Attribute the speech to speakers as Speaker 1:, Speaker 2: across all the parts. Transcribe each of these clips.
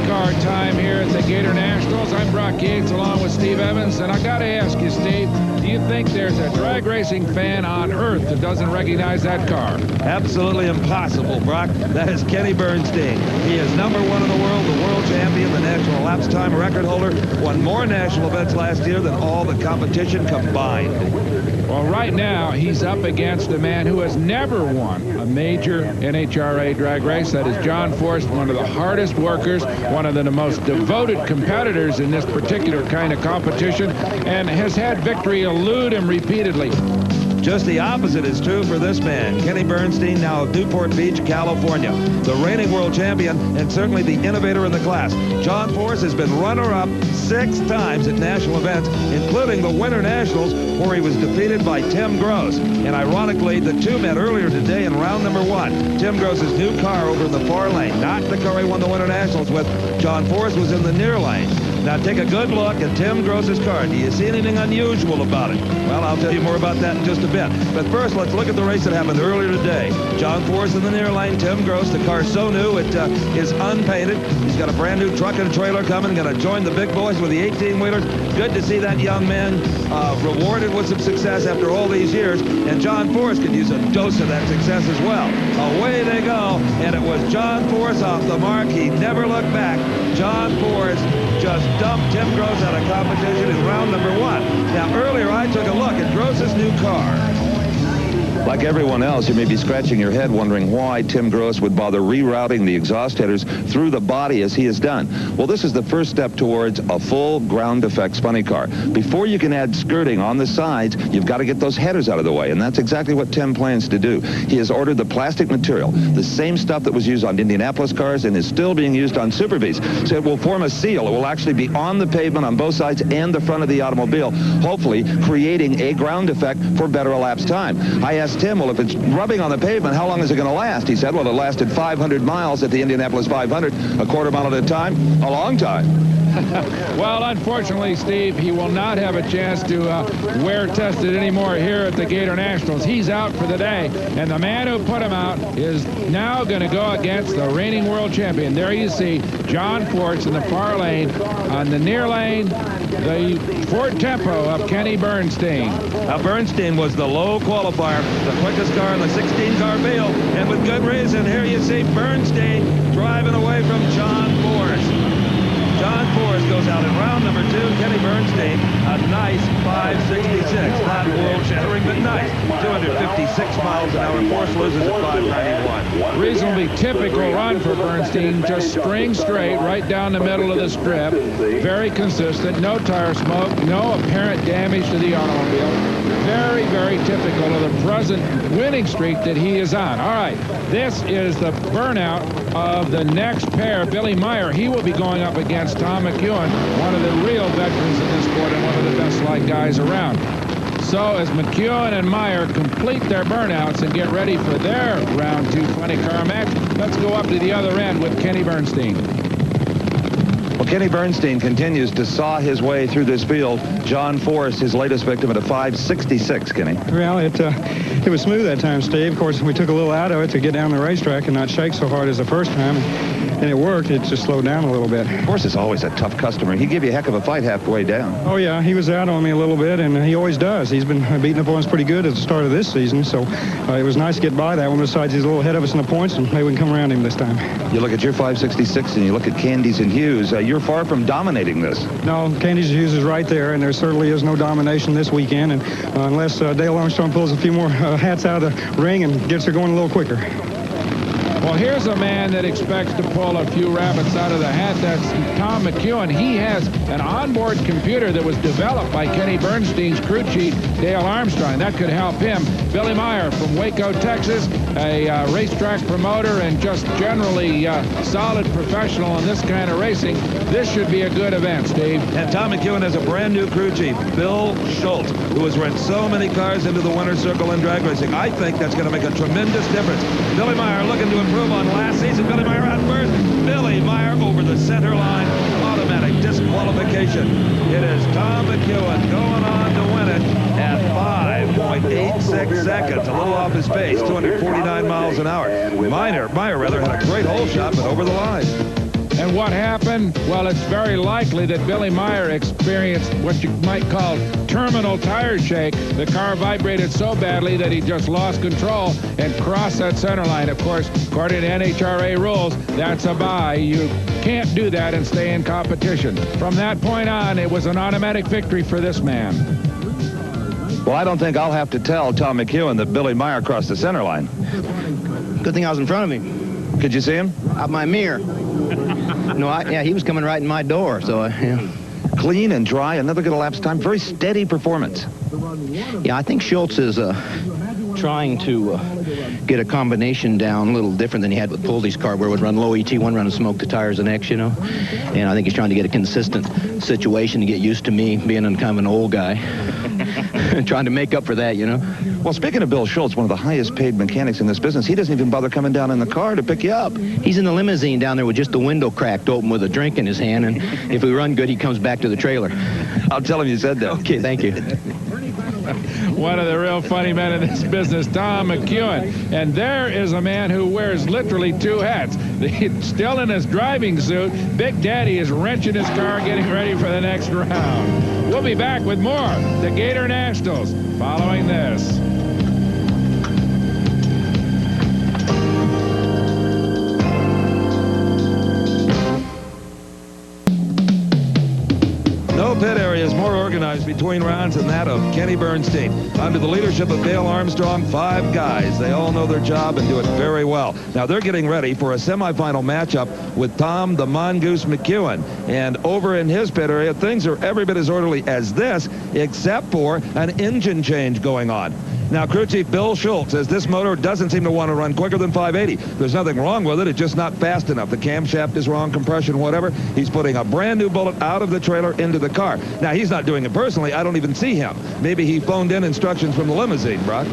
Speaker 1: Car time here at the Gatornationals. I'm Brock Yates along with Steve Evans, and I got to ask you, Steve, do you think there's a drag racing fan on Earth that doesn't recognize that car?
Speaker 2: Absolutely impossible, Brock. That is Kenny Bernstein. He is #1 in the world champion, the national lapse time record holder, won more national events last year than all the competition combined.
Speaker 1: Well, right now, he's up against a man who has never won a major NHRA drag race. That is John Force, one of the hardest workers, one of the most devoted competitors in this particular kind of competition, and has had victory elude him repeatedly.
Speaker 2: Just the opposite is true for this man, Kenny Bernstein, now of Newport Beach, California, the reigning world champion and certainly the innovator in the class. John Force has been runner-up 6 times at national events, including the Winter Nationals, where he was defeated by Tim Gross. And ironically, the two met earlier today in round #1. Tim Gross's new car over in the far lane, not the car he won the Winter Nationals with. John Force was in the near lane. Now take a good look at Tim Gross's car. Do you see anything unusual about it? Well, I'll tell you more about that in just a bit. But first, let's look at the race that happened earlier today. John Force in the near lane, Tim Gross. The car's so new, it is unpainted. He's got a brand new truck and trailer coming, going to join the big boys with the 18-wheelers. Good to see that young man rewarded with some success after all these years. And John Force could use a dose of that success as well. Away they go, and it was John Force off the mark. He never looked back. John Force just dumped Tim Gross out of competition in round #1. Now, earlier I took a look at Gross's new car. Like everyone else, you may be scratching your head wondering why Tim Gross would bother rerouting the exhaust headers through the body as he has done. Well, this is the first step towards a full ground effects funny car. Before you can add skirting on the sides, you've got to get those headers out of the way, and that's exactly what Tim plans to do. He has ordered the plastic material, the same stuff that was used on Indianapolis cars and is still being used on Super Bs. So it will form a seal. It will actually be on the pavement on both sides and the front of the automobile, hopefully creating a ground effect for better elapsed time. I asked Tim, well, if it's rubbing on the pavement, how long is it going to last? He said, well, it lasted 500 miles at the Indianapolis 500, a quarter mile at a time, a long time.
Speaker 1: Well, unfortunately, Steve, he will not have a chance to wear tested anymore here at the Gatornationals. He's out for the day, and the man who put him out is now going to go against the reigning world champion. There you see John Force in the far lane. On the near lane, the Ford Tempo of Kenny Bernstein.
Speaker 2: Now, Bernstein was the low qualifier, the quickest car in the 16-car field, and with good reason. Here you see Bernstein driving away from John Force. John Force goes out in round #2. Kenny Bernstein, a nice 566. Not world-shattering, but nice. 256 miles an hour. Force loses at 591.
Speaker 1: Reasonably typical run for Bernstein. Just string straight right down the middle of the strip. Very consistent. No tire smoke. No apparent damage to the automobile. Very, very typical of the present winning streak that he is on. All right, this is the burnout of the next pair. Billy Meyer, he will be going up against Tom McEwen, one of the real veterans in this sport and one of the best-liked guys around. So as McEwen and Meyer complete their burnouts and get ready for their round 2 20-car match, let's go up to the other end with Kenny Bernstein.
Speaker 2: Well, Kenny Bernstein continues to saw his way through this field. John Force, his latest victim, at a 566, Kenny.
Speaker 3: Well, it was smooth that time, Steve. Of course, we took a little out of it to get down the racetrack and not shake so hard as the first time. And it worked. It just slowed down a little bit.
Speaker 2: Force is always a tough customer. He gave you a heck of a fight halfway down.
Speaker 3: Oh, yeah. He was out on me a little bit, and he always does. He's been beating up on us pretty good at the start of this season, so it was nice to get by that one. Besides, he's a little ahead of us in the points, and maybe we can come around him this time.
Speaker 2: You look at your 566, and you look at Candies and Hughes. You're far from dominating this.
Speaker 3: No, Candies and Hughes is right there, and there certainly is no domination this weekend, and unless Dale Armstrong pulls a few more hats out of the ring and gets her going a little quicker.
Speaker 1: Well, here's a man that expects to pull a few rabbits out of the hat. That's Tom McEwen. He has an onboard computer that was developed by Kenny Bernstein's crew chief, Dale Armstrong. That could help him. Billy Meyer from Waco, Texas, a racetrack promoter and just generally solid professional in this kind of racing. This should be a good event, Steve.
Speaker 2: And Tom McEwen has a brand new crew chief, Bill Schultz, who has run so many cars into the winner's circle in drag racing. I think that's going to make a tremendous difference. Billy Meyer looking to improve on last season. Billy Meyer out first. Billy Meyer over the center line. Automatic disqualification. It is Tom McEwen going on to win it. at 5.86 seconds, a little off his pace, 249 miles an hour. Meyer had a great hole shot, but over the line.
Speaker 1: And what happened? Well, it's very likely that Billy Meyer experienced what you might call terminal tire shake. The car vibrated so badly that he just lost control and crossed that center line. Of course, according to NHRA rules, that's a bye. You can't do that and stay in competition. From that point on, it was an automatic victory for this man.
Speaker 2: Well, I don't think I'll have to tell Tom McEwen that Billy Meyer crossed the center line.
Speaker 4: Good thing I was in front of him.
Speaker 2: Could you see him?
Speaker 4: Out my mirror. No, yeah, he was coming right in my door, so, yeah.
Speaker 2: Clean and dry, another good elapsed time, very steady performance.
Speaker 4: Yeah, I think Schultz is trying to get a combination down a little different than he had with Pulte's car, where it would run low ET one run and smoke the tires the next, you know. And I think he's trying to get a consistent situation to get used to me being kind of an old guy. Trying to make up for that, you know.
Speaker 2: Well, speaking of Bill Schultz, one of the highest paid mechanics in this business, he doesn't even bother coming down in the car to pick you up.
Speaker 4: He's in the limousine down there with just the window cracked open with a drink in his hand, and if we run good, he comes back to the trailer.
Speaker 2: I'll tell him you said that.
Speaker 4: Okay, thank you.
Speaker 1: One of the real funny men in this business, Tom McEwen. And there is a man who wears literally two hats. Still in his driving suit, Big Daddy is wrenching his car, getting ready for the next round. We'll be back with more, the Gatornationals, following this.
Speaker 2: No pit area is more organized between rounds than that of Kenny Bernstein. Under the leadership of Dale Armstrong, 5 guys. They all know their job and do it very well. Now they're getting ready for a semifinal matchup with Tom the Mongoose McEwen. And over in his pit area, things are every bit as orderly as this, except for an engine change going on. Now, crew chief Bill Schultz says this motor doesn't seem to want to run quicker than 580. There's nothing wrong with it. It's just not fast enough. The camshaft is wrong, compression, whatever. He's putting a brand new bullet out of the trailer into the car. Now, he's not doing it personally. I don't even see him. Maybe he phoned in instructions from the limousine, Brock.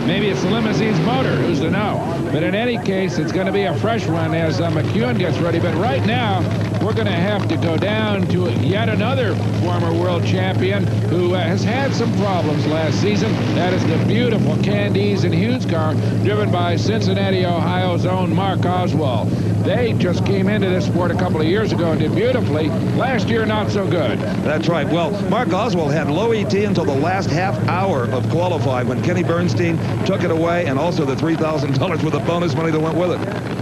Speaker 1: Maybe it's the limousine's motor. Who's to know? But in any case, it's going to be a fresh one as McEwen gets ready. But right now, we're going to have to go down to yet another former world champion who has had some problems last season. That is the beautiful Candies and Hughes car driven by Cincinnati, Ohio's own Mark Oswald. They just came into this sport a couple of years ago and did beautifully. Last year, not so good.
Speaker 2: That's right. Well, Mark Oswald had low ET until the last half hour of qualifying when Kenny Bernstein took it away, and also the $3,000 with the bonus money that went with it.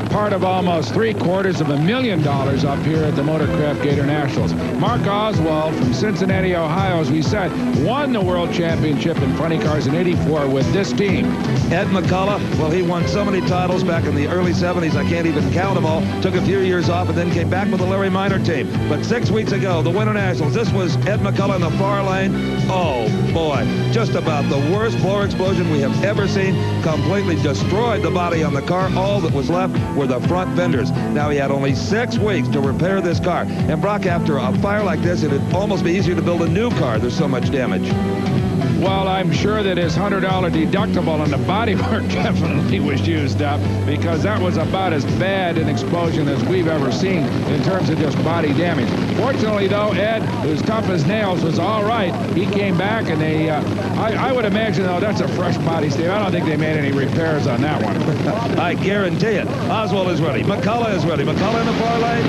Speaker 1: Part of almost $750,000 up here at the Motorcraft Gatornationals. Mark Oswald from Cincinnati, Ohio, as we said, won the World Championship in funny cars in '84 with this team.
Speaker 2: Ed McCullough, well, he won so many titles back in the early 70s, I can't even count them all. Took a few years off and then came back with the Larry Minor team. But 6 weeks ago, the Winter Nationals, this was Ed McCullough in the far lane. Oh, boy, just about the worst floor explosion we have ever seen. Completely destroyed the body on the car. All that was left were the front fenders. Now, he had only 6 weeks to repair this car. And Brock, after a fire like this, it'd almost be easier to build a new car. There's so much damage.
Speaker 1: Well, I'm sure that his $100 deductible on the bodywork definitely was used up, because that was about as bad an explosion as we've ever seen in terms of just body damage. Fortunately, though, Ed, who's tough as nails, was all right. He came back, and they, I would imagine, though, that's a fresh body, Steve. I don't think they made any repairs on that one.
Speaker 2: I guarantee it. Oswald is ready. McCullough is ready. McCullough in the far lane.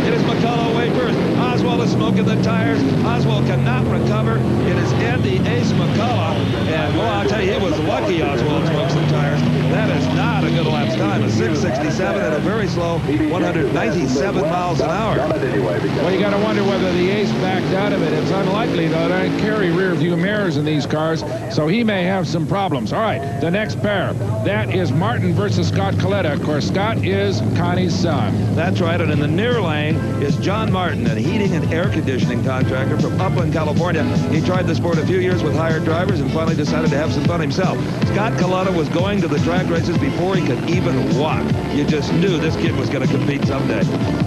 Speaker 2: It is McCullough away first. Oswald is smoking the tires. Oswald cannot recover. It is Ed the Ace McCullough. And, well, I'll tell you, he was lucky Oswald smokes the tires. That is not a good lapse time. A 6.67 and a very slow 197 miles an hour.
Speaker 1: Well, you got to wonder whether the Ace backed out of it. It's unlikely, though. They don't carry rear-view mirrors in these cars, so he may have some problems. All right, the next pair. That is Martin versus Scott Coletta. Of course, Scott is Connie's son.
Speaker 2: That's right, and in the near lane is John Martin, a heating and air conditioning contractor from Upland, California. He tried the sport a few years with hired drivers and finally decided to have some fun himself. Scott Coletta was going to the track races before he could even walk. You just knew this kid was going to compete someday.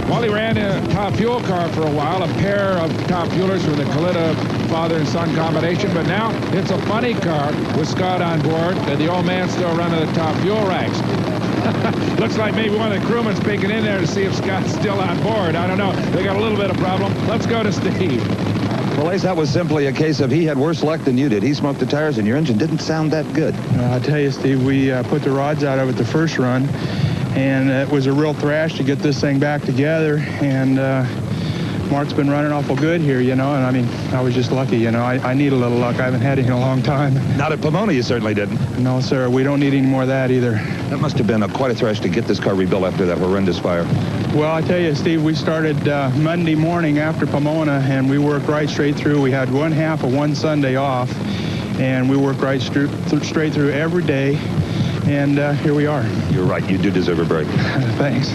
Speaker 1: Well, he ran a top fuel car for a while, a pair of top fuelers for the Coletta father and son combination, but now it's a funny car with Scott on board, and the old man still running the top fuel ranks. Looks like maybe one of the crewmen's peeking in there to see if Scott's still on board. I don't know. They got a little bit of problem. Let's go to Steve.
Speaker 2: Fillets, that was simply a case of he had worse luck than you did. He smoked the tires, and your engine didn't sound that good.
Speaker 5: I tell you, Steve, we put the rods out of it the first run, and it was a real thrash to get this thing back together. And Mark's been running awful good here, you know, and I mean, I was just lucky, you know. I need a little luck. I haven't had it in a long time.
Speaker 2: Not at Pomona, you certainly didn't.
Speaker 5: No, sir. We don't need any more of that either.
Speaker 2: That must have been quite a thrash to get this car rebuilt after that horrendous fire.
Speaker 5: Well, I tell you, Steve, we started Monday morning after Pomona, and we worked right straight through. We had one half of one Sunday off, and we worked right straight through every day, and here we are.
Speaker 2: You're right. You do deserve a break.
Speaker 5: Thanks.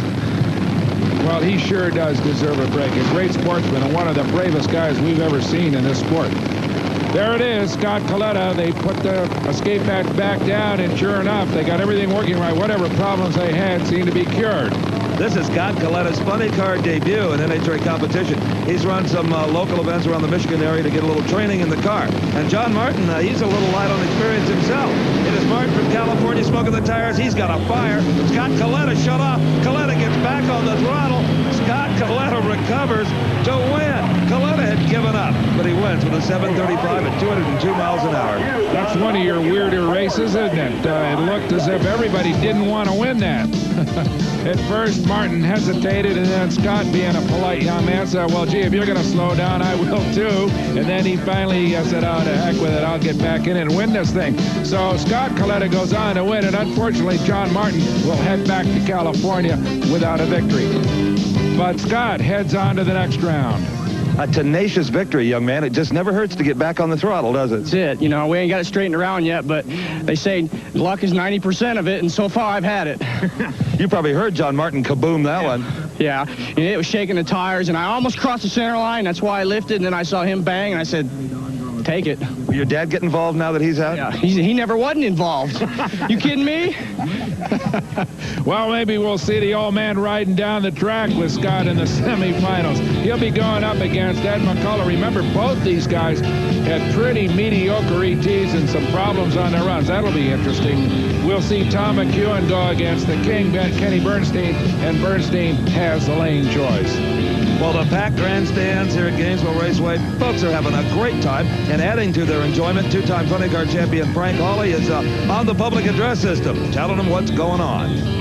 Speaker 1: Well, he sure does deserve a break. A great sportsman and one of the bravest guys we've ever seen in this sport. There it is, Scott Coletta. They put the escape hatch back down, and sure enough, they got everything working right. Whatever problems they had seemed to be cured.
Speaker 2: This is Scott Coletta's funny car debut in NHRA competition. He's run some local events around the Michigan area to get a little training in the car. And John Martin, he's a little light on experience himself. It is Martin from California smoking the tires. He's got a fire. Scott Coletta shut off. Coletta gets back on the throttle. Scott Coletta recovers to win. Coletta had given up, but he wins with a 7:35 at 202 miles an hour.
Speaker 1: That's one of your weirder races, isn't it? It looked as if everybody didn't want to win that. At first, Martin hesitated, and then Scott, being a polite young man, said, well, gee, if you're going to slow down, I will too. And then he finally said, oh, to heck with it, I'll get back in and win this thing. So Scott Coletta goes on to win, and unfortunately, John Martin will head back to California without a victory. But Scott heads on to the next round.
Speaker 2: A tenacious victory, young man. It just never hurts to get back on the throttle, does it?
Speaker 6: That's it. You know, we ain't got it straightened around yet, but they say luck is 90% of it, and so far I've had it.
Speaker 2: You probably heard John Martin kaboom that one.
Speaker 6: Yeah, and it was shaking the tires, and I almost crossed the center line. That's why I lifted, and then I saw him bang, and I said, take it.
Speaker 2: Will your dad get involved now that he's out?
Speaker 6: Yeah, he never wasn't involved. You kidding me?
Speaker 1: Well, maybe we'll see the old man riding down the track with Scott in the semifinals. He'll be going up against Ed McCullough. Remember, both these guys had pretty mediocre ETs and some problems on their runs. That'll be interesting. We'll see Tom McEwen go against the King, Kenny Bernstein, and Bernstein has the lane choice.
Speaker 2: Well, the packed grandstands here at Gainesville Raceway, folks are having a great time, and adding to their enjoyment, two-time funny car champion Frank Hawley is on the public address system, telling them what's going on.